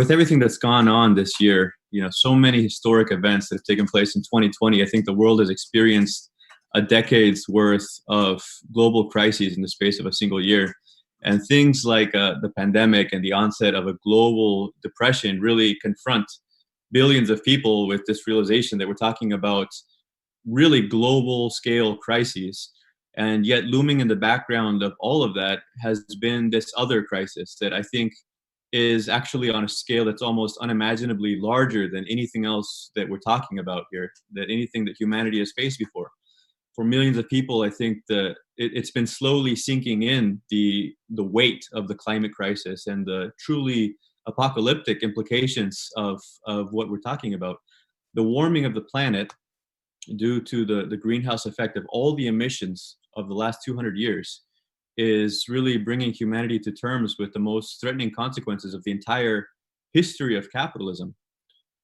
With everything that's gone on this year, so many historic events that have taken place in 2020, I think the world has experienced a decade's worth of global crises in the space of a single year. And things like the pandemic and the onset of a global depression really confront billions of people with this realization that we're talking about really global scale crises. And yet, looming in the background of all of that has been this other crisis that I think is actually on a scale that's almost unimaginably larger than anything else that we're talking about here, that anything that humanity has faced before. For millions of people, I think it's been slowly sinking in the weight of the climate crisis and the truly apocalyptic implications of what we're talking about. The warming of the planet due to the greenhouse effect of all the emissions of the last 200 years is really bringing humanity to terms with the most threatening consequences of the entire history of capitalism.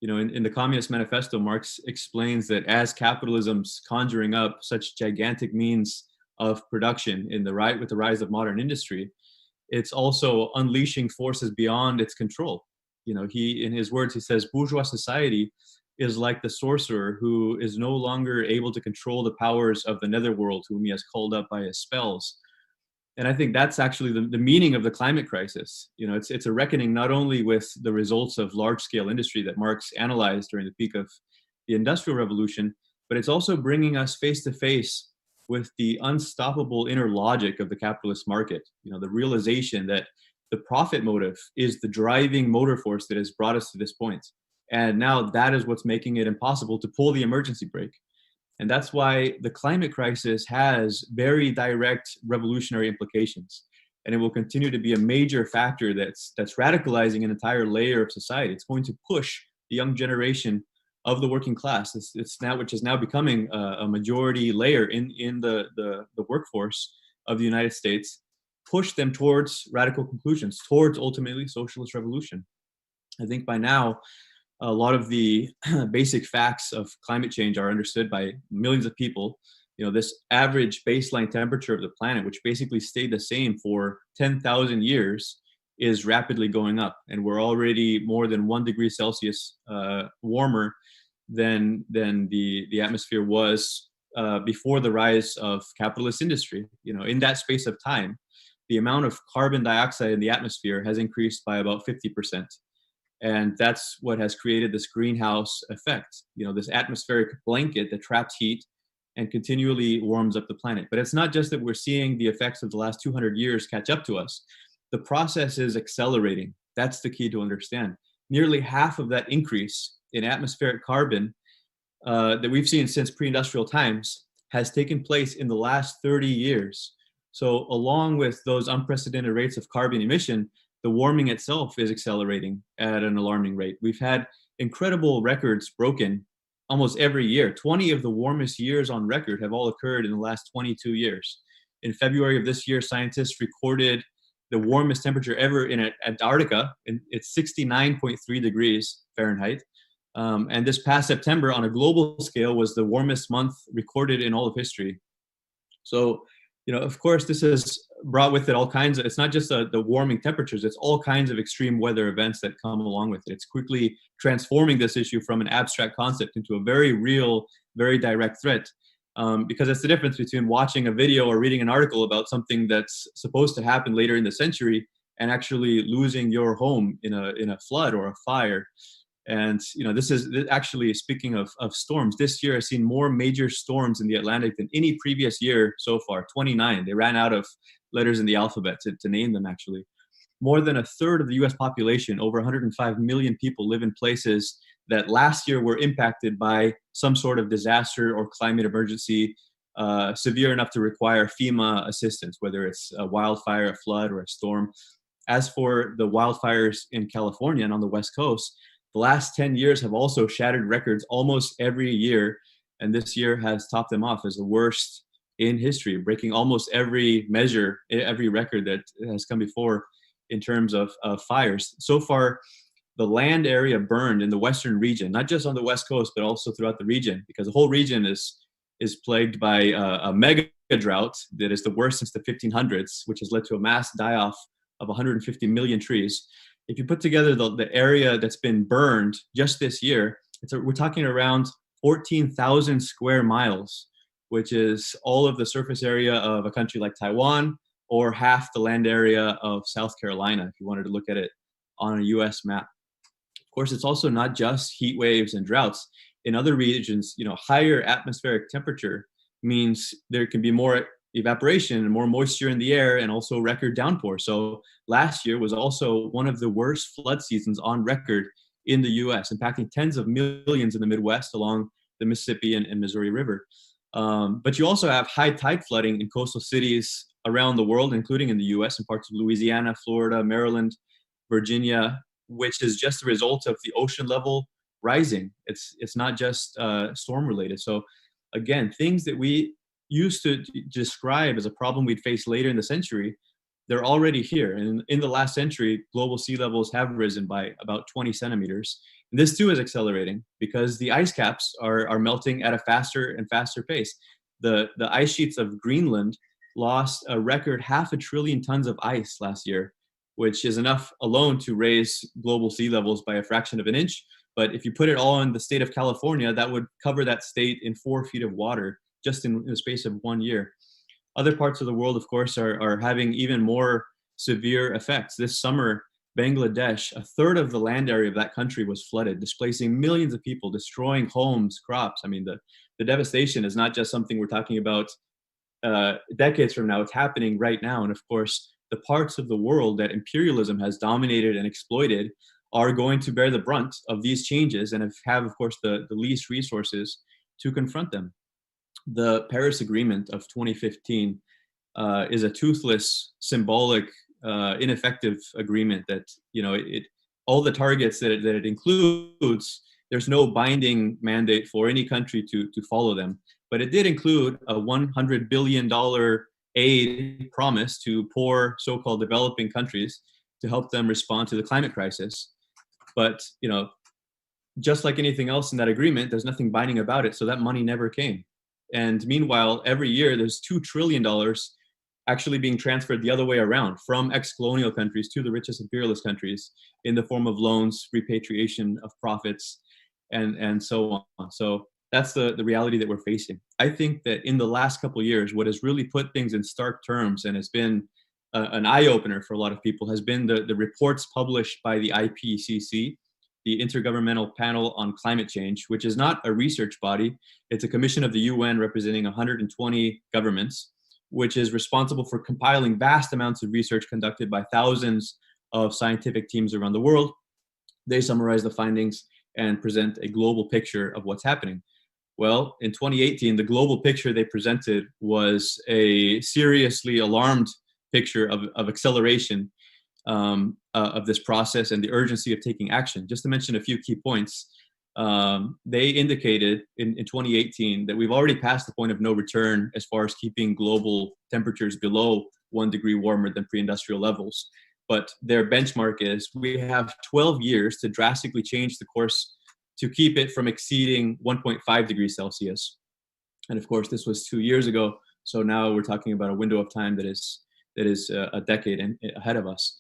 In the Communist Manifesto, Marx explains that as capitalism's conjuring up such gigantic means of production with the rise of modern industry, it's also unleashing forces beyond its control. In his words, he says, bourgeois society is like the sorcerer who is no longer able to control the powers of the netherworld, whom he has called up by his spells. And I think that's actually the meaning of the climate crisis. It's a reckoning not only with the results of large-scale industry that Marx analyzed during the peak of the Industrial Revolution, but it's also bringing us face to face with the unstoppable inner logic of the capitalist market. The realization that the profit motive is the driving motor force that has brought us to this point. And now that is what's making it impossible to pull the emergency brake. And that's why the climate crisis has very direct revolutionary implications. And it will continue to be a major factor that's radicalizing an entire layer of society. It's going to push the young generation of the working class, which is now becoming a majority layer in the workforce of the United States, push them towards radical conclusions, towards ultimately socialist revolution. I think by now, a lot of the basic facts of climate change are understood by millions of people. This average baseline temperature of the planet, which basically stayed the same for 10,000 years, is rapidly going up. And we're already more than 1 degree Celsius warmer than the atmosphere was before the rise of capitalist industry. In that space of time, the amount of carbon dioxide in the atmosphere has increased by about 50%. And that's what has created this greenhouse effect, this atmospheric blanket that traps heat and continually warms up the planet. But it's not just that we're seeing the effects of the last 200 years catch up to us. The process is accelerating. That's the key to understand. Nearly half of that increase in atmospheric carbon that we've seen since pre-industrial times has taken place in the last 30 years. So along with those unprecedented rates of carbon emission, the warming itself is accelerating at an alarming rate. We've had incredible records broken almost every year. 20 of the warmest years on record have all occurred in the last 22 years. In February of this year, scientists recorded the warmest temperature ever in Antarctica. It's 69.3 degrees Fahrenheit. And this past September, on a global scale, was the warmest month recorded in all of history. So, of course, this has brought with it all kinds of, it's not just the warming temperatures, it's all kinds of extreme weather events that come along with it. It's quickly transforming this issue from an abstract concept into a very real, very direct threat. Because it's the difference between watching a video or reading an article about something that's supposed to happen later in the century and actually losing your home in a flood or a fire. And this is actually, speaking of storms, this year I've seen more major storms in the Atlantic than any previous year so far. 29. They ran out of letters in the alphabet to name them, actually. More than a third of the US population, over 105 million people, live in places that last year were impacted by some sort of disaster or climate emergency severe enough to require FEMA assistance, whether it's a wildfire, a flood, or a storm. As for the wildfires in California and on the West Coast, the last 10 years have also shattered records almost every year, and this year has topped them off as the worst in history, breaking almost every measure, every record that has come before in terms of fires. So far, the land area burned in the western region, not just on the West Coast, but also throughout the region, because the whole region is plagued by a mega drought that is the worst since the 1500s, which has led to a mass die-off of 150 million trees. If you put together the area that's been burned just this year, we're talking around 14,000 square miles, which is all of the surface area of a country like Taiwan, or half the land area of South Carolina, if you wanted to look at it on a US map. Of course, it's also not just heat waves and droughts. In other regions, higher atmospheric temperature means there can be more evaporation and more moisture in the air, and also record downpour. So last year was also one of the worst flood seasons on record in the US, impacting tens of millions in the Midwest along the Mississippi and Missouri River. But you also have high tide flooding in coastal cities around the world, including in the US, in parts of Louisiana, Florida, Maryland, Virginia, which is just a result of the ocean level rising. It's not just storm related. So again, things that we used to describe as a problem we'd face later in the century, they're already here. And in the last century, global sea levels have risen by about 20 centimeters. And this too is accelerating because the ice caps are melting at a faster and faster pace. The ice sheets of Greenland lost a record 500 billion tons of ice last year, which is enough alone to raise global sea levels by a fraction of an inch. But if you put it all in the state of California, that would cover that state in 4 feet of water just in the space of 1 year. Other parts of the world, of course, are having even more severe effects. This summer, Bangladesh, a third of the land area of that country was flooded, displacing millions of people, destroying homes, crops. I mean, the devastation is not just something we're talking about decades from now. It's happening right now. And of course, the parts of the world that imperialism has dominated and exploited are going to bear the brunt of these changes and have of course, the least resources to confront them. The Paris Agreement of 2015 is a toothless, symbolic, ineffective agreement that, all the targets that it includes, there's no binding mandate for any country to follow them. But it did include a $100 billion aid promise to poor so-called developing countries to help them respond to the climate crisis. But, just like anything else in that agreement, there's nothing binding about it. So that money never came. And meanwhile, every year there's $2 trillion actually being transferred the other way around from ex-colonial countries to the richest imperialist countries in the form of loans, repatriation of profits, and so on. So that's the reality that we're facing. I think that in the last couple of years, what has really put things in stark terms and has been an eye-opener for a lot of people has been the reports published by the IPCC, the Intergovernmental Panel on Climate Change, which is not a research body. It's a commission of the UN representing 120 governments, which is responsible for compiling vast amounts of research conducted by thousands of scientific teams around the world. They summarize the findings and present a global picture of what's happening. Well, in 2018, the global picture they presented was a seriously alarmed picture of acceleration of this process and the urgency of taking action. Just to mention a few key points, they indicated in 2018 that we've already passed the point of no return as far as keeping global temperatures below 1 degree warmer than pre-industrial levels. But their benchmark is we have 12 years to drastically change the course to keep it from exceeding 1.5 degrees Celsius. And of course, this was 2 years ago. So now we're talking about a window of time that is a decade ahead of us.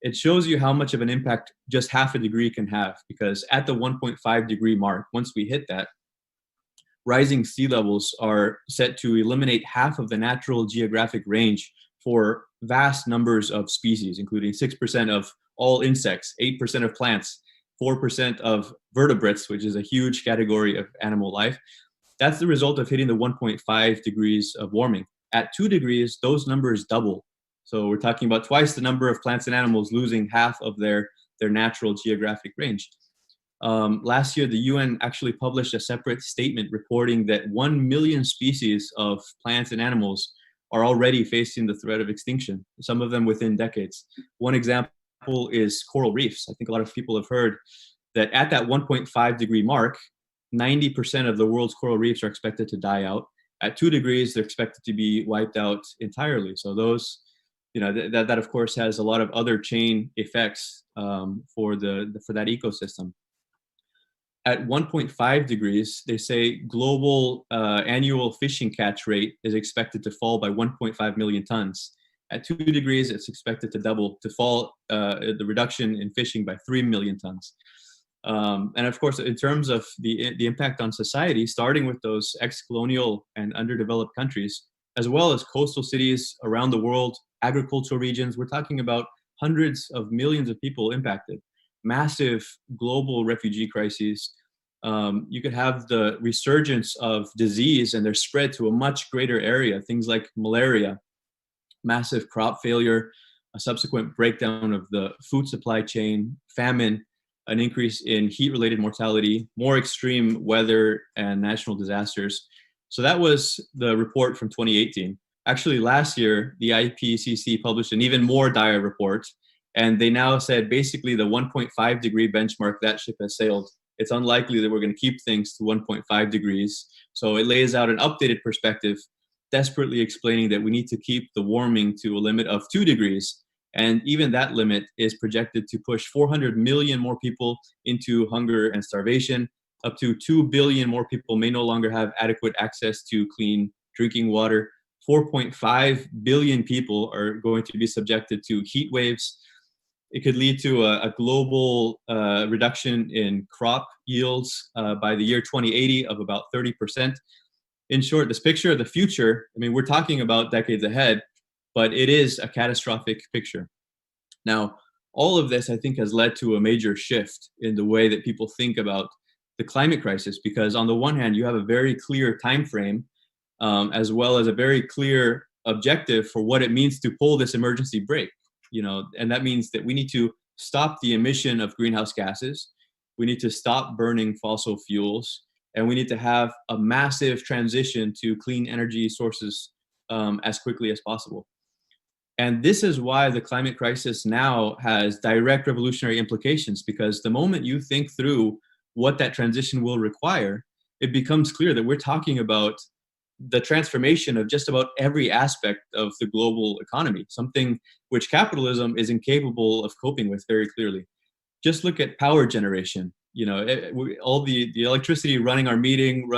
It shows you how much of an impact just half a degree can have, because at the 1.5 degree mark, once we hit that, rising sea levels are set to eliminate half of the natural geographic range for vast numbers of species, including 6% of all insects, 8% of plants, 4% of vertebrates, which is a huge category of animal life. That's the result of hitting the 1.5 degrees of warming. At 2 degrees, those numbers double. So we're talking about twice the number of plants and animals losing half of their natural geographic range. Last year, the UN actually published a separate statement reporting that 1 million species of plants and animals are already facing the threat of extinction, some of them within decades. One example is coral reefs. I think a lot of people have heard that at that 1.5 degree mark, 90% of the world's coral reefs are expected to die out. At 2 degrees, they're expected to be wiped out entirely. So those, that of course has a lot of other chain effects for that ecosystem. At 1.5 degrees, they say global annual fishing catch rate is expected to fall by 1.5 million tons. At 2 degrees, it's expected to double, to fall the reduction in fishing by 3 million tons. And of course, in terms of the impact on society, starting with those ex-colonial and underdeveloped countries, as well as coastal cities around the world, agricultural regions, we're talking about hundreds of millions of people impacted, massive global refugee crises. You could have the resurgence of disease and their spread to a much greater area, things like malaria, massive crop failure, a subsequent breakdown of the food supply chain, famine, an increase in heat-related mortality, more extreme weather and national disasters. So that was the report from 2018. Actually, last year, the IPCC published an even more dire report, and they now said basically the 1.5 degree benchmark, that ship has sailed. It's unlikely that we're going to keep things to 1.5 degrees. So it lays out an updated perspective, desperately explaining that we need to keep the warming to a limit of 2 degrees. And even that limit is projected to push 400 million more people into hunger and starvation. Up to 2 billion more people may no longer have adequate access to clean drinking water. 4.5 billion people are going to be subjected to heat waves. It could lead to a global reduction in crop yields by the year 2080 of about 30%. In short, this picture of the future, I mean, we're talking about decades ahead, but it is a catastrophic picture. Now, all of this, I think, has led to a major shift in the way that people think about the climate crisis, because on the one hand, you have a very clear time frame, as well as a very clear objective for what it means to pull this emergency brake. And that means that we need to stop the emission of greenhouse gases. We need to stop burning fossil fuels, and we need to have a massive transition to clean energy sources as quickly as possible. And this is why the climate crisis now has direct revolutionary implications, because the moment you think through what that transition will require, it becomes clear that we're talking about the transformation of just about every aspect of the global economy, something which capitalism is incapable of coping with very clearly. Just look at power generation. All the electricity running our meeting,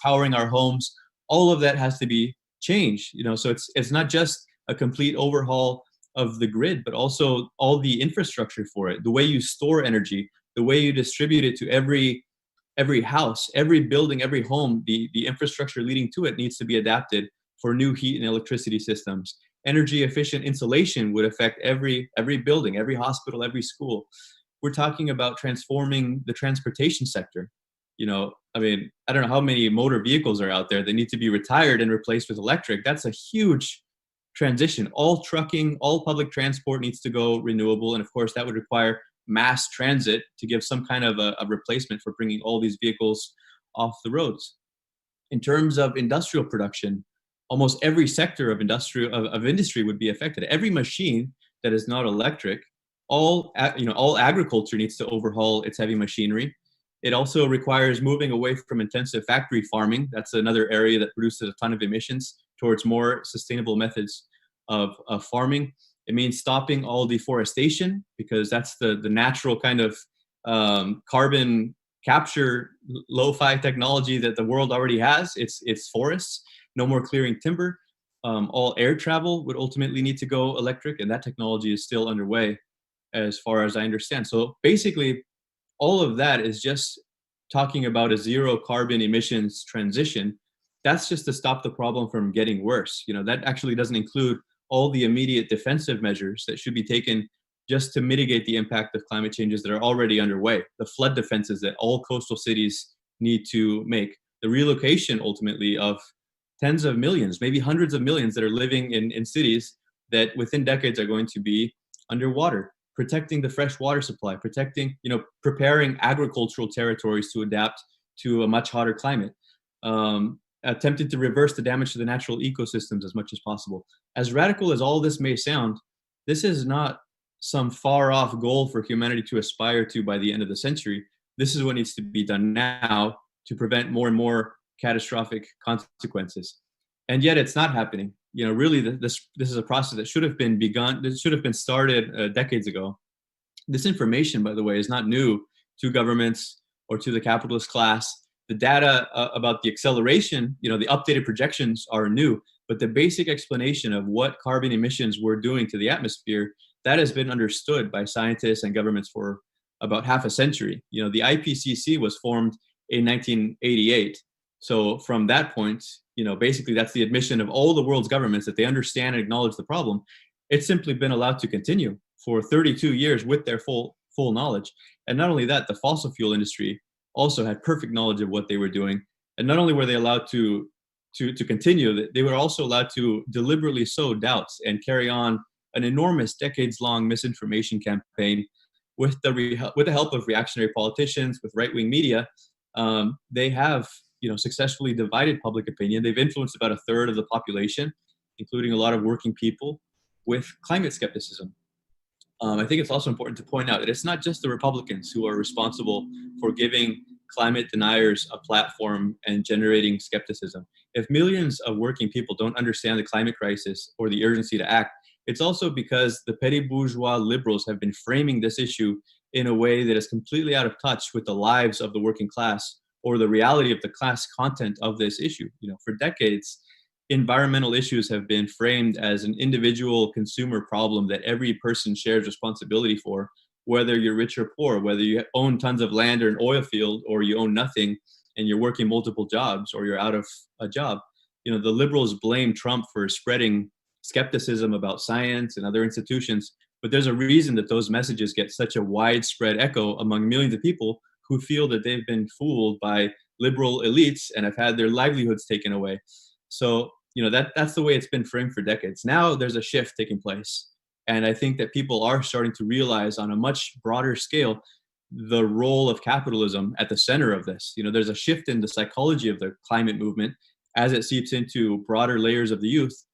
powering our homes, all of that has to be changed. So it's not just a complete overhaul of the grid, but also all the infrastructure for it, the way you store energy, the way you distribute it to every house, every building, every home. The infrastructure leading to it needs to be adapted for new heat and electricity systems. Energy efficient insulation would affect every building, every hospital, every school. We're talking about transforming the transportation sector. I don't know how many motor vehicles are out there that need to be retired and replaced with electric. That's a huge transition. All trucking, all public transport needs to go renewable. And of course, that would require mass transit to give some kind of a replacement for bringing all these vehicles off the roads. In terms of industrial production, almost every sector of industry would be affected. Every machine that is not electric, all agriculture needs to overhaul its heavy machinery. It also requires moving away from intensive factory farming. That's another area that produces a ton of emissions, towards more sustainable methods of farming. It means stopping all deforestation, because that's the natural kind of carbon capture lo-fi technology that the world already has. It's forests. No more clearing timber. All air travel would ultimately need to go electric, and that technology is still underway, as far as I understand. So basically, all of that is just talking about a zero carbon emissions transition. That's just to stop the problem from getting worse. That actually doesn't include all the immediate defensive measures that should be taken just to mitigate the impact of climate changes that are already underway. The flood defenses that all coastal cities need to make. The relocation, ultimately, of tens of millions, maybe hundreds of millions that are living in cities that within decades are going to be underwater. Protecting the fresh water supply, preparing agricultural territories to adapt to a much hotter climate. Attempting to reverse the damage to the natural ecosystems as much as possible. As radical as all this may sound, this is not some far-off goal for humanity to aspire to by the end of the century. This is what needs to be done now to prevent more and more catastrophic consequences. And yet it's not happening. Really, this is a process that should have been begun, that should have been started decades ago. This information, by the way, is not new to governments or to the capitalist class. The data about the acceleration, the updated projections are new, But the basic explanation of what carbon emissions were doing to the atmosphere, that has been understood by scientists and governments for about half a century. The IPCC was formed in 1988. So from that point, basically that's the admission of all the world's governments that they understand and acknowledge the problem. It's simply been allowed to continue for 32 years with their full knowledge. And not only that, the fossil fuel industry also had perfect knowledge of what they were doing. And not only were they allowed to continue, they were also allowed to deliberately sow doubts and carry on an enormous decades-long misinformation campaign with the help of reactionary politicians, with right-wing media. They have successfully divided public opinion. They've influenced about a third of the population, including a lot of working people, with climate skepticism. I think it's also important to point out that it's not just the Republicans who are responsible for giving climate deniers a platform and generating skepticism. If millions of working people don't understand the climate crisis or the urgency to act, it's also because the petty bourgeois liberals have been framing this issue in a way that is completely out of touch with the lives of the working class or the reality of the class content of this issue. For decades, environmental issues have been framed as an individual consumer problem that every person shares responsibility for, whether you're rich or poor, whether you own tons of land or an oil field, or you own nothing and you're working multiple jobs, or you're out of a job. The liberals blame Trump for spreading skepticism about science and other institutions, but there's a reason that those messages get such a widespread echo among millions of people who feel that they've been fooled by liberal elites and have had their livelihoods taken away. So, that's the way it's been framed for decades. Now there's a shift taking place. And I think that people are starting to realize on a much broader scale the role of capitalism at the center of this. There's a shift in the psychology of the climate movement as it seeps into broader layers of the youth,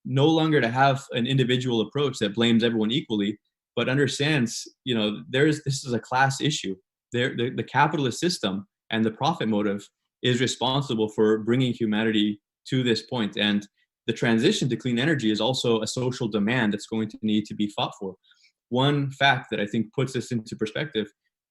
no longer to have an individual approach that blames everyone equally, but understands, this is a class issue. The capitalist system and the profit motive is responsible for bringing humanity to this point. And the transition to clean energy is also a social demand that's going to need to be fought for. One fact that I think puts this into perspective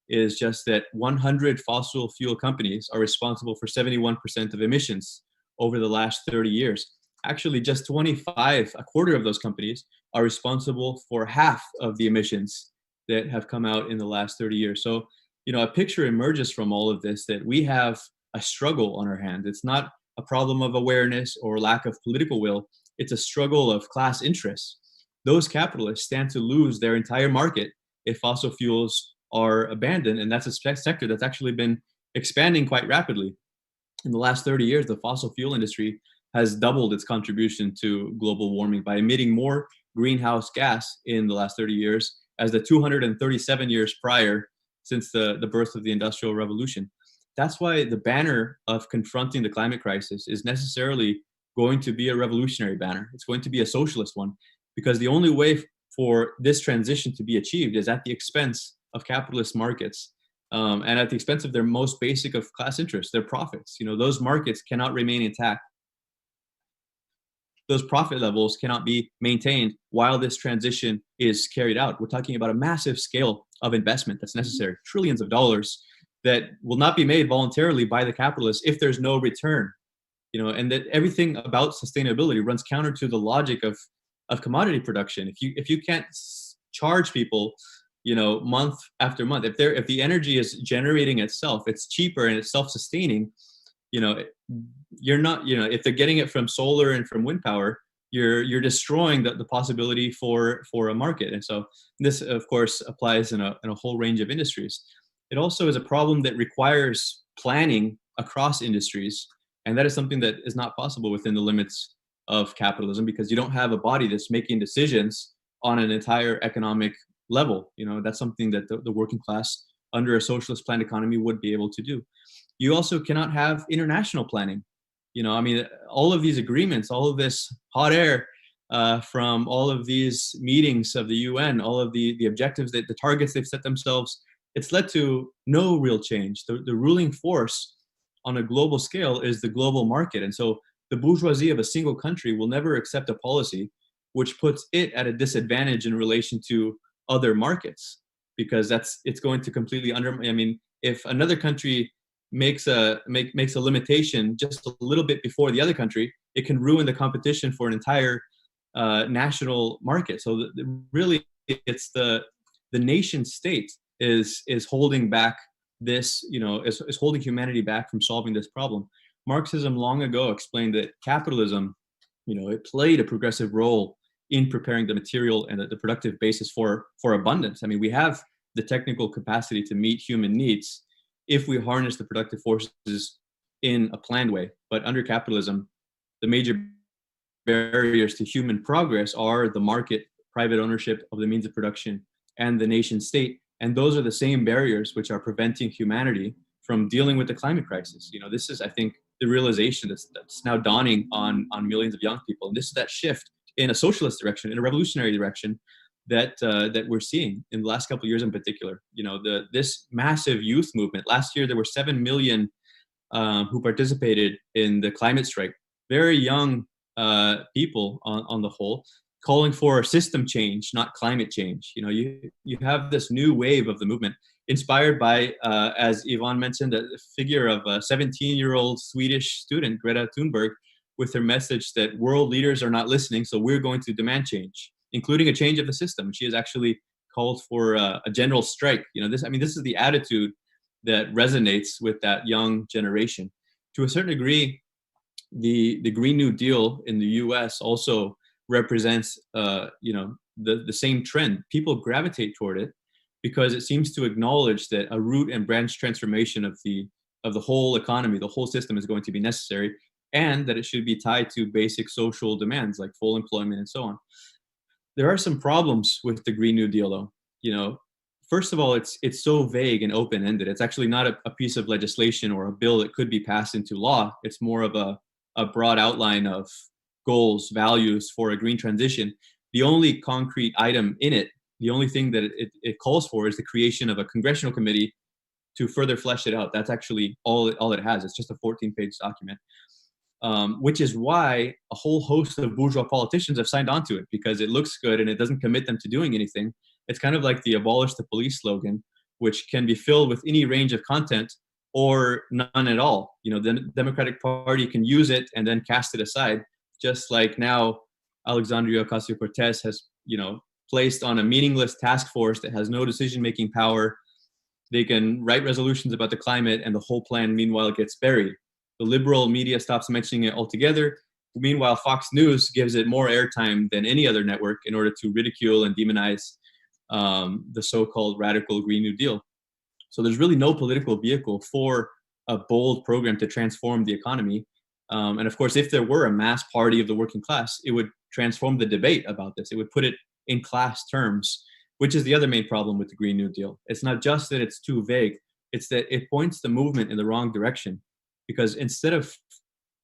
is just that 100 fossil fuel companies are responsible for 71% of emissions over the last 30 years. Actually, just 25, a quarter of those companies, are responsible for half of the emissions that have come out in the last 30 years. So, a picture emerges from all of this that we have a struggle on our hands. It's not a problem of awareness or lack of political will. It's a struggle of class interests. Those capitalists stand to lose their entire market if fossil fuels are abandoned, and that's a sector that's actually been expanding quite rapidly. In the last 30 years, the fossil fuel industry has doubled its contribution to global warming by emitting more greenhouse gas in the last 30 years as the 237 years prior, since the birth of the Industrial Revolution. That's why the banner of confronting the climate crisis is necessarily going to be a revolutionary banner. It's going to be a socialist one, because the only way for this transition to be achieved is at the expense of capitalist markets, and at the expense of their most basic of class interests, their profits. Those markets cannot remain intact. Those profit levels cannot be maintained while this transition is carried out. We're talking about a massive scale of investment that's necessary, trillions of dollars that will not be made voluntarily by the capitalists if there's no return. And that everything about sustainability runs counter to the logic of commodity production. If you can't charge people, month after month, if the energy is generating itself, it's cheaper and it's self-sustaining, you're not, if they're getting it from solar and from wind power, you're destroying the possibility for a market. And so this, of course, applies in a whole range of industries. It also is a problem that requires planning across industries, and that is something that is not possible within the limits of capitalism, because you don't have a body that's making decisions on an entire economic level. That's something that the working class under a socialist planned economy would be able to do. You also cannot have international planning. All of these agreements, all of this hot air from all of these meetings of the UN, all of the objectives, the targets they've set themselves, it's led to no real change. The ruling force on a global scale is the global market. And so the bourgeoisie of a single country will never accept a policy which puts it at a disadvantage in relation to other markets, because it's going to completely if another country makes a limitation just a little bit before the other country, it can ruin the competition for an entire national market. So really, it's the nation state is holding back this, is holding humanity back from solving this problem. Marxism long ago explained that capitalism, it played a progressive role in preparing the material and the productive basis for abundance. I mean, we have the technical capacity to meet human needs if we harness the productive forces in a planned way. But under capitalism, the major barriers to human progress are the market, private ownership of the means of production, and the nation state. And those are the same barriers which are preventing humanity from dealing with the climate crisis. This is, I think, the realization that's now dawning on millions of young people. And this is that shift in a socialist direction, in a revolutionary direction, that we're seeing in the last couple of years in particular. This massive youth movement. Last year, there were 7 million who participated in the climate strike. Very young people on the whole, calling for a system change, not climate change. You have this new wave of the movement inspired by, as Yvonne mentioned, a figure of a 17-year-old Swedish student, Greta Thunberg, with her message that world leaders are not listening, so we're going to demand change, including a change of the system. She has actually called for a general strike. This is the attitude that resonates with that young generation. To a certain degree, the Green New Deal in the U.S. also represents, the same trend. People gravitate toward it because it seems to acknowledge that a root and branch transformation of the whole economy, the whole system, is going to be necessary, and that it should be tied to basic social demands like full employment and so on. There are some problems with the Green New Deal, though. First of all, it's so vague and open-ended. It's actually not a piece of legislation or a bill that could be passed into law. It's more of a broad outline of goals, values for a green transition. The only concrete item in it, the only thing that it calls for, is the creation of a congressional committee to further flesh it out. That's actually all it has. It's just a 14-page document, which is why a whole host of bourgeois politicians have signed on to it, because it looks good and it doesn't commit them to doing anything. It's kind of like the abolish the police slogan, which can be filled with any range of content or none at all. The Democratic Party can use it and then cast it aside, just like now Alexandria Ocasio-Cortez has, placed on a meaningless task force that has no decision-making power. They can write resolutions about the climate, and the whole plan, meanwhile, gets buried. The liberal media stops mentioning it altogether. Meanwhile, Fox News gives it more airtime than any other network in order to ridicule and demonize the so-called radical Green New Deal. So there's really no political vehicle for a bold program to transform the economy. And of course, if there were a mass party of the working class, it would transform the debate about this. It would put it in class terms, which is the other main problem with the Green New Deal. It's not just that it's too vague, it's that it points the movement in the wrong direction. Because instead of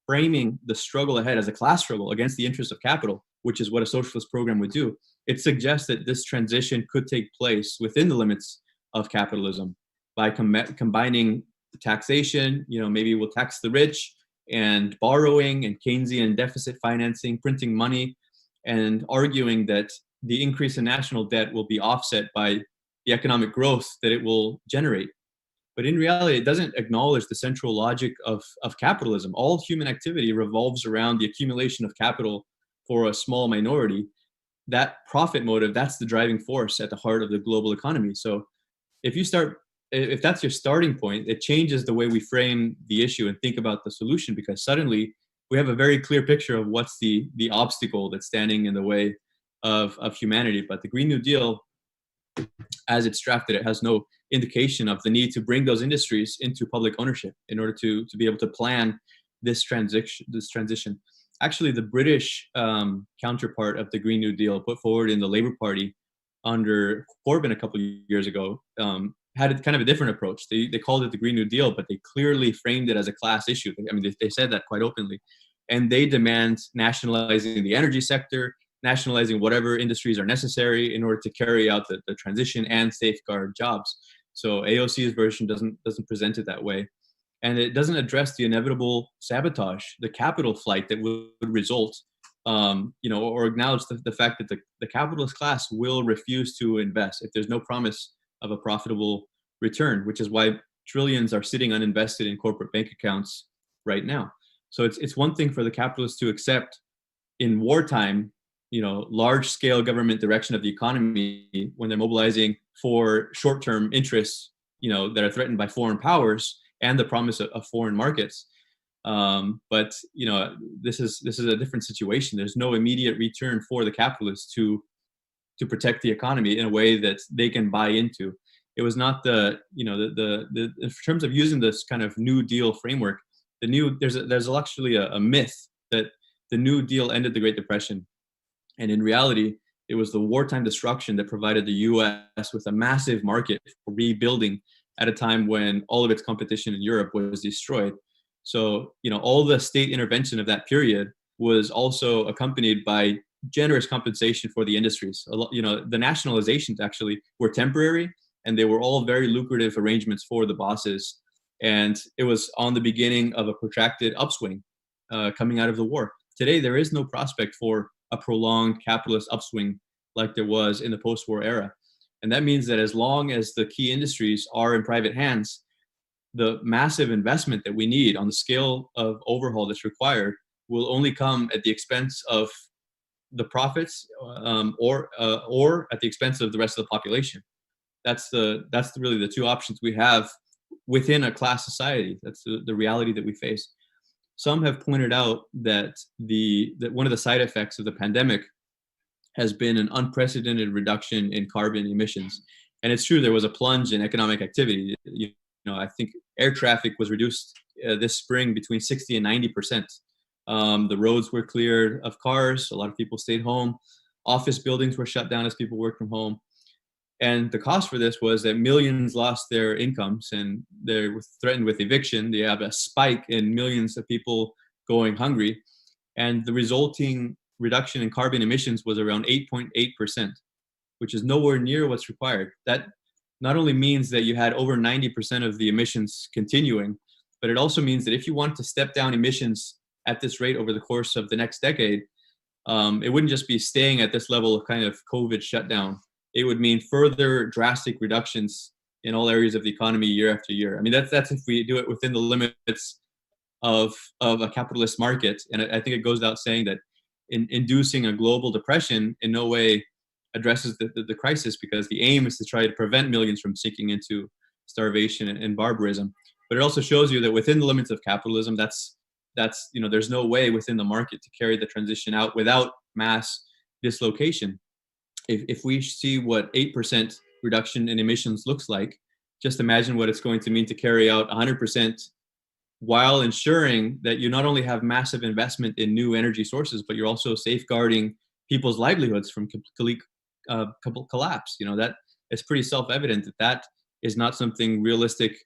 framing the struggle ahead as a class struggle against the interests of capital, which is what a socialist program would do, it suggests that this transition could take place within the limits of capitalism by combining taxation, maybe we'll tax the rich, and borrowing and Keynesian deficit financing, printing money, and arguing that the increase in national debt will be offset by the economic growth that it will generate. But in reality, it doesn't acknowledge the central logic of capitalism. All human activity revolves around the accumulation of capital for a small minority. That profit motive, that's the driving force at the heart of the global economy. So if that's your starting point, it changes the way we frame the issue and think about the solution, because suddenly we have a very clear picture of what's the obstacle that's standing in the way of humanity. But the Green New Deal, as it's drafted, it has no indication of the need to bring those industries into public ownership in order to be able to plan this transition. Actually, the British counterpart of the Green New Deal, put forward in the Labour Party under Corbyn a couple of years ago, had kind of a different approach. They called it the Green New Deal, but they clearly framed it as a class issue. I mean, they said that quite openly. And they demand nationalizing the energy sector, nationalizing whatever industries are necessary in order to carry out the transition and safeguard jobs. So AOC's version doesn't present it that way. And it doesn't address the inevitable sabotage, the capital flight that would result, or acknowledge the fact that the capitalist class will refuse to invest if there's no promise of a profitable return, which is why trillions are sitting uninvested in corporate bank accounts right now. So it's one thing for the capitalists to accept in wartime, large scale government direction of the economy when they're mobilizing for short term interests, that are threatened by foreign powers and the promise of foreign markets. But this is a different situation. There's no immediate return for the capitalists to protect the economy in a way that they can buy into. It was not the in terms of using this kind of New Deal framework. There's actually a myth that the New Deal ended the Great Depression, and in reality, it was the wartime destruction that provided the U.S. with a massive market for rebuilding at a time when all of its competition in Europe was destroyed. So, all the state intervention of that period was also accompanied by generous compensation for the industries. The nationalizations actually were temporary, and they were all very lucrative arrangements for the bosses. And it was on the beginning of a protracted upswing coming out of the war. Today, there is no prospect for a prolonged capitalist upswing like there was in the post-war era. And that means that as long as the key industries are in private hands, the massive investment that we need on the scale of overhaul that's required will only come at the expense of the profits, or at the expense of the rest of the population. That's really the two options we have within a class society. That's the reality that we face. Some have pointed out that one of the side effects of the pandemic has been an unprecedented reduction in carbon emissions. And it's true, there was a plunge in economic activity. I think air traffic was reduced this spring between 60 and 90%. The roads were cleared of cars. A lot of people stayed home. Office buildings were shut down as people worked from home. And the cost for this was that millions lost their incomes and they were threatened with eviction. They have a spike in millions of people going hungry. And the resulting reduction in carbon emissions was around 8.8%, which is nowhere near what's required. That not only means that you had over 90% of the emissions continuing, but it also means that if you want to step down emissions at this rate over the course of the next decade, it wouldn't just be staying at this level of kind of COVID shutdown. It would mean further drastic reductions in all areas of the economy year after year. I mean, that's if we do it within the limits of a capitalist market. And I think it goes without saying that inducing a global depression in no way addresses the crisis, because the aim is to try to prevent millions from sinking into starvation and barbarism. But it also shows you that within the limits of capitalism, there's no way within the market to carry the transition out without mass dislocation. If we see what 8% reduction in emissions looks like, just imagine what it's going to mean to carry out 100% while ensuring that you not only have massive investment in new energy sources, but you're also safeguarding people's livelihoods from complete collapse. That it's pretty self-evident that is not something realistic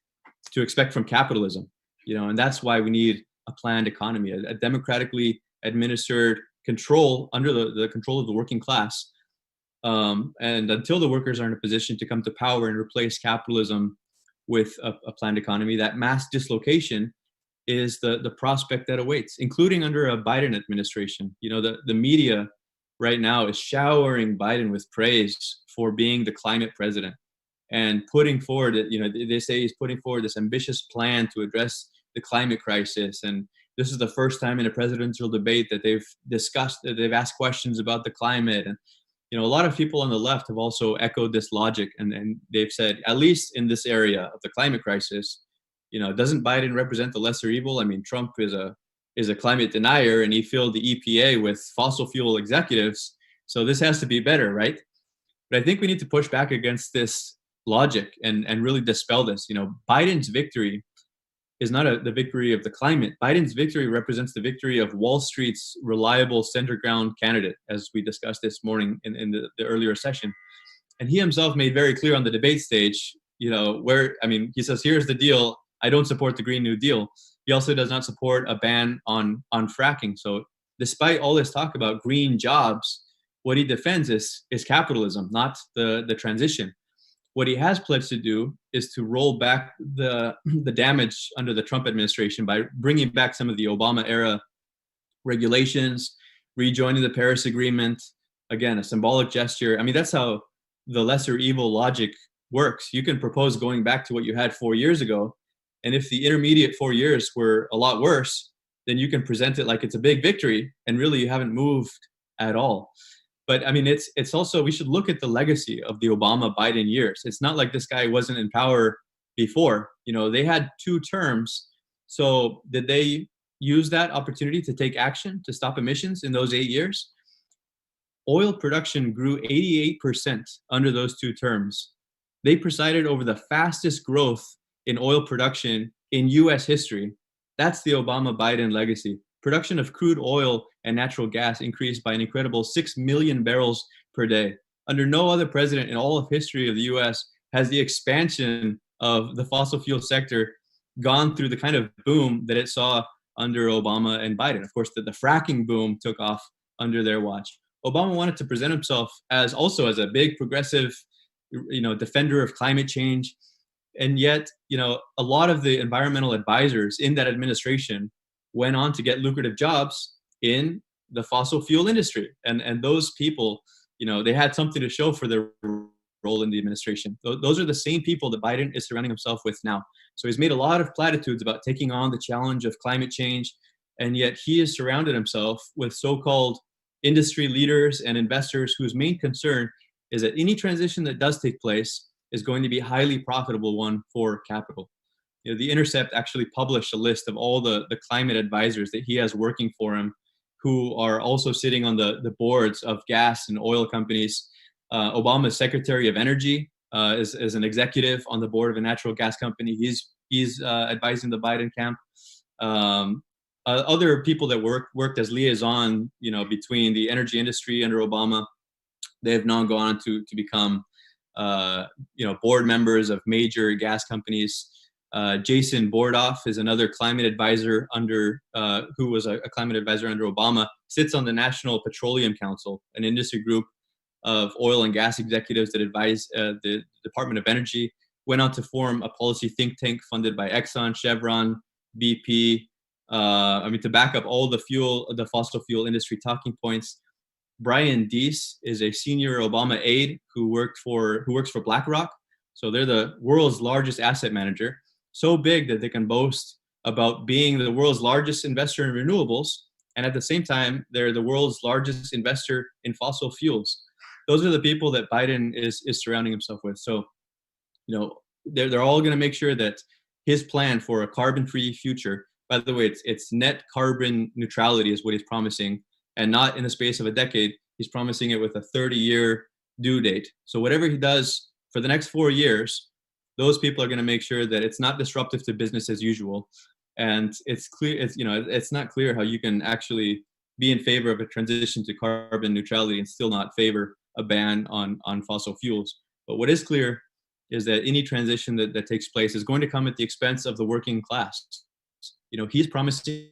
to expect from capitalism. And that's why we need a planned economy, a democratically administered control under the control of the working class. And until the workers are in a position to come to power and replace capitalism with a planned economy, that mass dislocation is the prospect that awaits, including under a Biden administration. The media right now is showering Biden with praise for being the climate president and putting forward, they say he's putting forward this ambitious plan to address the climate crisis. And this is the first time in a presidential debate that they've asked questions about the climate. And a lot of people on the left have also echoed this logic, and they've said, at least in this area of the climate crisis, doesn't Biden represent the lesser evil? I mean, Trump is a climate denier, and he filled the EPA with fossil fuel executives, so this has to be better, right? But I think we need to push back against this logic and really dispel this. Biden's victory is not the victory of the climate. Biden's victory represents the victory of Wall Street's reliable center ground candidate, as we discussed this morning in the earlier session. And he himself made very clear on the debate stage, he says, here's the deal. I don't support the Green New Deal. He also does not support a ban on fracking. So despite all this talk about green jobs, what he defends is capitalism, not the transition. What he has pledged to do is to roll back the damage under the Trump administration by bringing back some of the Obama era regulations, rejoining the Paris Agreement. Again, a symbolic gesture. I mean, that's how the lesser evil logic works. You can propose going back to what you had 4 years ago. And if the intermediate 4 years were a lot worse, then you can present it like it's a big victory, and really you haven't moved at all. But I mean, it's also, we should look at the legacy of the Obama-Biden years. It's not like this guy wasn't in power before. You know, they had 2 terms. So did they use that opportunity to take action to stop emissions in those 8 years? Oil production grew 88% under those 2 terms. They presided over the fastest growth in oil production in US history. That's the Obama Biden legacy. Production of crude oil and natural gas increased by an incredible 6 million barrels per day. Under no other president in all of history of the US has the expansion of the fossil fuel sector gone through the kind of boom that it saw under Obama and Biden. Of course, the fracking boom took off under their watch. Obama wanted to present himself as also as a big progressive, defender of climate change. And yet, a lot of the environmental advisors in that administration went on to get lucrative jobs in the fossil fuel industry. And those people, they had something to show for their role in the administration. Those are the same people that Biden is surrounding himself with now. So he's made a lot of platitudes about taking on the challenge of climate change. And yet he has surrounded himself with so-called industry leaders and investors whose main concern is that any transition that does take place is going to be a highly profitable one for capital. The Intercept actually published a list of all the climate advisors that he has working for him, who are also sitting on the boards of gas and oil companies. Obama's Secretary of Energy is an executive on the board of a natural gas company. He's advising the Biden camp. Other people that worked as liaison, between the energy industry under Obama, they have now gone on to become, board members of major gas companies. Jason Bordoff is another climate advisor who was a climate advisor under Obama, sits on the National Petroleum Council, an industry group of oil and gas executives that advise the Department of Energy, went on to form a policy think tank funded by Exxon, Chevron, BP, to back up all the fossil fuel industry talking points. Brian Deese is a senior Obama aide who works for BlackRock. So they're the world's largest asset manager, so big that they can boast about being the world's largest investor in renewables, and at the same time, they're the world's largest investor in fossil fuels. Those are the people that Biden is surrounding himself with. So, they're all going to make sure that his plan for a carbon-free future, by the way, it's net carbon neutrality is what he's promising, and not in the space of a decade. He's promising it with a 30-year due date. So whatever he does for the next 4 years, those people are going to make sure that it's not disruptive to business as usual. And it's clear, it's not clear how you can actually be in favor of a transition to carbon neutrality and still not favor a ban on fossil fuels. But what is clear is that any transition that takes place is going to come at the expense of the working class. He's promising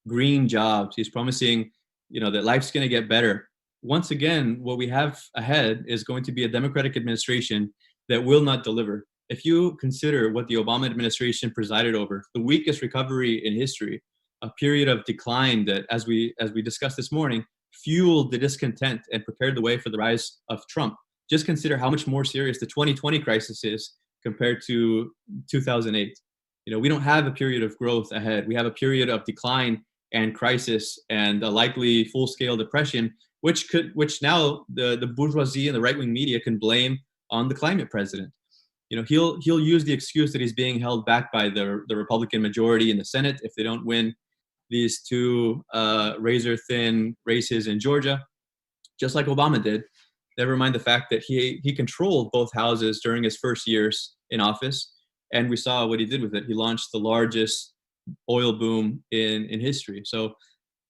green jobs. He's promising, that life's going to get better. Once again, what we have ahead is going to be a Democratic administration that will not deliver. If you consider what the Obama administration presided over, the weakest recovery in history, a period of decline that, as we discussed this morning, fueled the discontent and prepared the way for the rise of Trump. Just consider how much more serious the 2020 crisis is compared to 2008. We don't have a period of growth ahead. We have a period of decline and crisis and a likely full-scale depression, which now the bourgeoisie and the right-wing media can blame on the climate president. He'll use the excuse that he's being held back by the Republican majority in the Senate if they don't win these 2 razor-thin races in Georgia, just like Obama did. Never mind the fact that he controlled both houses during his first years in office, and we saw what he did with it. He launched the largest oil boom in history. So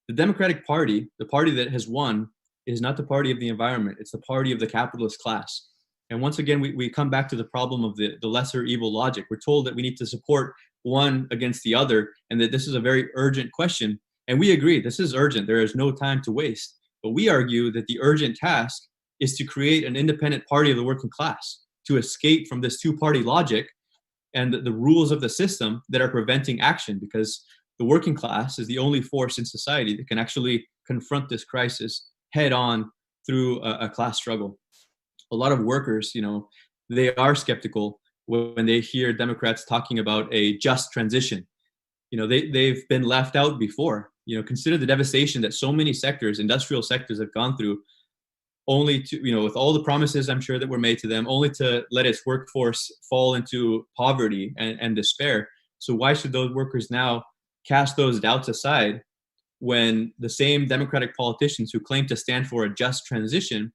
the Democratic Party, the party that has won, is not the party of the environment. It's the party of the capitalist class. And once again, we come back to the problem of the lesser evil logic. We're told that we need to support one against the other, and that this is a very urgent question. And we agree, this is urgent. There is no time to waste. But we argue that the urgent task is to create an independent party of the working class, to escape from this 2-party logic and the rules of the system that are preventing action, because the working class is the only force in society that can actually confront this crisis head on through a class struggle. A lot of workers, they are skeptical when they hear Democrats talking about a just transition. they've been left out before. Consider the devastation that so many sectors, industrial sectors, have gone through, only to, with all the promises I'm sure that were made to them, only to let its workforce fall into poverty and despair. So why should those workers now cast those doubts aside when the same Democratic politicians who claim to stand for a just transition,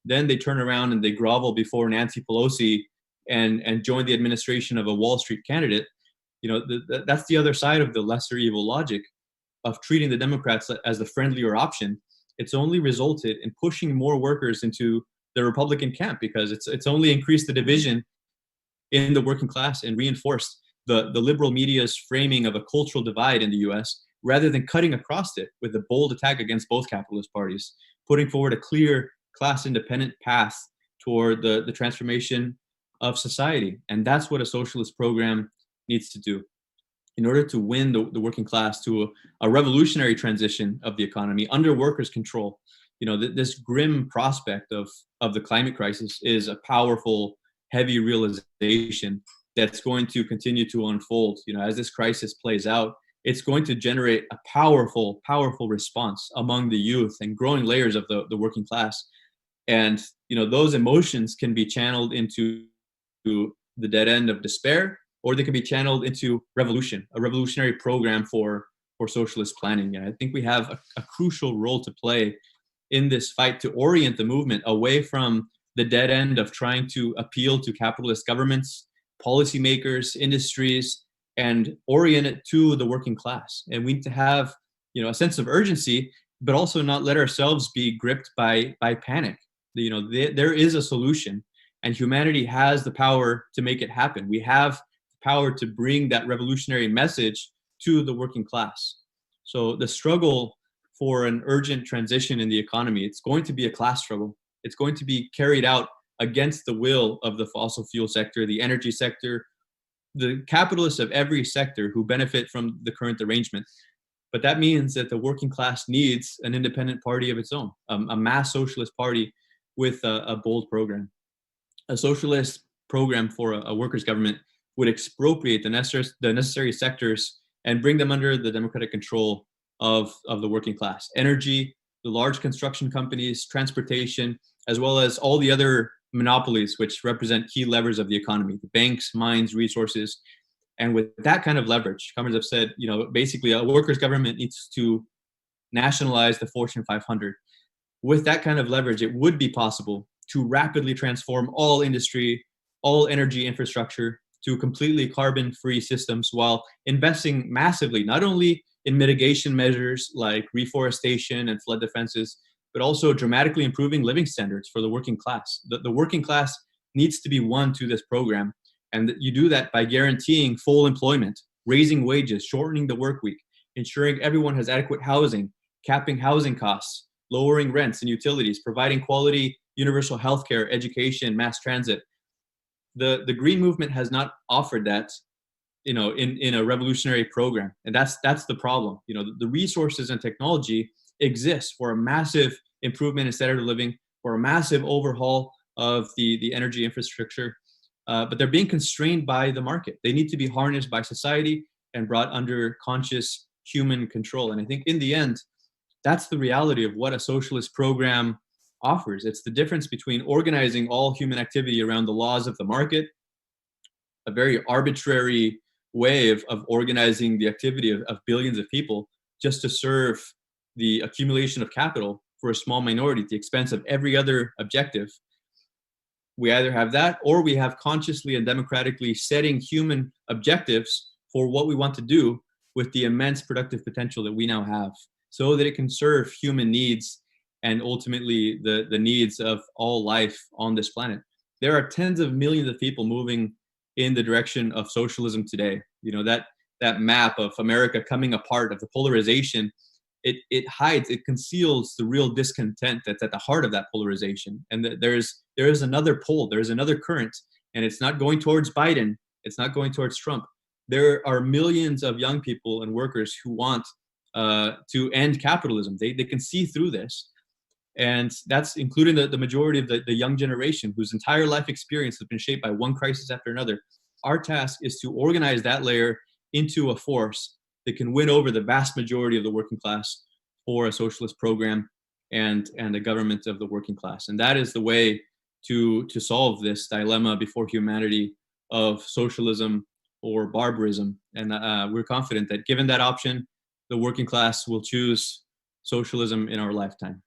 then they turn around and they grovel before Nancy Pelosi and join the administration of a Wall Street candidate? That's the other side of the lesser evil logic of treating the Democrats as the friendlier option. It's only resulted in pushing more workers into the Republican camp, because it's only increased the division in the working class and reinforced the liberal media's framing of a cultural divide in the US, rather than cutting across it with a bold attack against both capitalist parties, putting forward a clear class independent path toward the transformation of society. And that's what a socialist program needs to do in order to win the working class to a revolutionary transition of the economy under workers' control. This grim prospect of the climate crisis is a powerful, heavy realization that's going to continue to unfold. As this crisis plays out, it's going to generate a powerful, powerful response among the youth and growing layers of the working class. And those emotions can be channeled into the dead end of despair, or they can be channeled into revolution, a revolutionary program for socialist planning. And I think we have a crucial role to play in this fight to orient the movement away from the dead end of trying to appeal to capitalist governments, policymakers, industries, and orient it to the working class. And we need to have, a sense of urgency, but also not let ourselves be gripped by panic. There is a solution, and humanity has the power to make it happen. We have the power to bring that revolutionary message to the working class. So the struggle for an urgent transition in the economy, it's going to be a class struggle. It's going to be carried out against the will of the fossil fuel sector, the energy sector, the capitalists of every sector who benefit from the current arrangement. But that means that the working class needs an independent party of its own, a mass socialist party with a bold program. A socialist program for a workers' government would expropriate the necessary sectors and bring them under the democratic control of the working class. Energy, the large construction companies, transportation, as well as all the other monopolies which represent key levers of the economy, the banks, mines, resources. And with that kind of leverage, comrades have said, basically a workers' government needs to nationalize the Fortune 500. With that kind of leverage, it would be possible to rapidly transform all industry, all energy infrastructure to completely carbon-free systems, while investing massively, not only in mitigation measures like reforestation and flood defenses, but also dramatically improving living standards for the working class. The working class needs to be won to this program. And you do that by guaranteeing full employment, raising wages, shortening the work week, ensuring everyone has adequate housing, capping housing costs, lowering rents and utilities, providing quality universal healthcare, education, mass transit. The Green Movement has not offered that, in a revolutionary program. And that's the problem. The resources and technology exist for a massive improvement in standard of living, for a massive overhaul of the energy infrastructure, but they're being constrained by the market. They need to be harnessed by society and brought under conscious human control. And I think in the end, that's the reality of what a socialist program offers. It's the difference between organizing all human activity around the laws of the market, a very arbitrary way of organizing the activity of billions of people just to serve the accumulation of capital for a small minority at the expense of every other objective. We either have that, or we have consciously and democratically setting human objectives for what we want to do with the immense productive potential that we now have, so that it can serve human needs and ultimately the needs of all life on this planet. There are tens of millions of people moving in the direction of socialism today. That map of America coming apart, of the polarization, it conceals the real discontent that's at the heart of that polarization. And there is another pole, there's another current, and it's not going towards Biden, it's not going towards Trump. There are millions of young people and workers who want to end capitalism. They can see through this. And that's including the majority of the young generation whose entire life experience has been shaped by one crisis after another. Our task is to organize that layer into a force that can win over the vast majority of the working class for a socialist program and a government of the working class. And that is the way to solve this dilemma before humanity of socialism or barbarism. And we're confident that given that option, the working class will choose socialism in our lifetime.